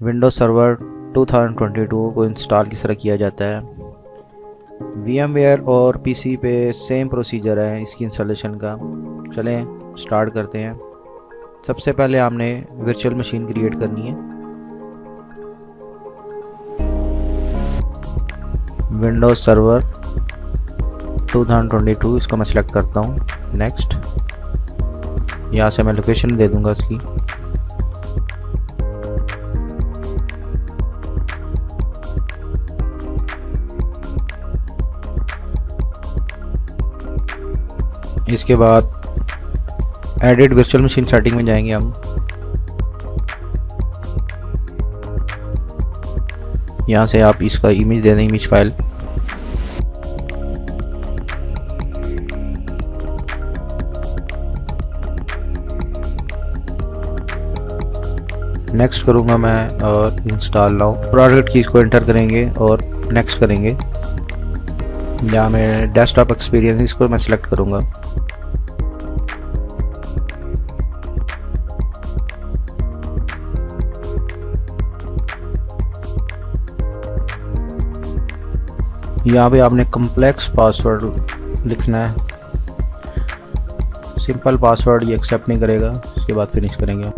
Windows server 2022 को install किस तरह किया जाता है। VMware और PC पे सेम प्रोसीजर है इसकी इंस्टॉलेशन का। चलें स्टार्ट करते हैं। सबसे पहले हमने वर्चुअल मशीन क्रिएट करनी है। विंडोज सर्वर 2022 इसको मैं सिलेक्ट करता हूँ। नेक्स्ट, यहाँ से मैं लोकेशन दे दूँगा इसकी। इसके बाद एडिट वर्चुअल मशीन सेटिंग में जाएंगे हम। यहाँ से आप इसका इमेज दे दें, इमेज फाइल। नेक्स्ट करूँगा मैं और इंस्टॉल नाउ। प्रोडक्ट की इसको एंटर करेंगे और नेक्स्ट करेंगे। यहाँ मैं डेस्कटॉप एक्सपीरियंस इसको मैं सिलेक्ट करूँगा। यहाँ पे आपने कम्प्लेक्स पासवर्ड लिखना है। सिंपल पासवर्ड ये एक्सेप्ट नहीं करेगा। इसके बाद फिनिश करेंगे।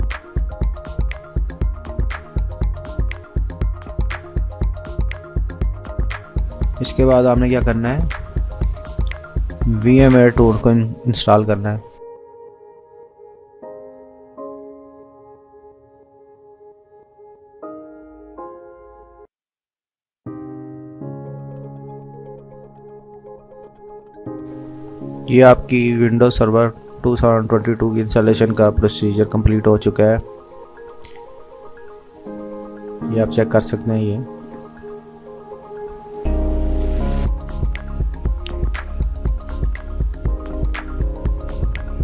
इसके बाद आपने क्या करना है, VMware टूल को इंस्टॉल करना है। ये आपकी विंडोज सर्वर 2022 की इंस्टॉलेशन का प्रोसीजर कंप्लीट हो चुका है। ये आप चेक कर सकते हैं। ये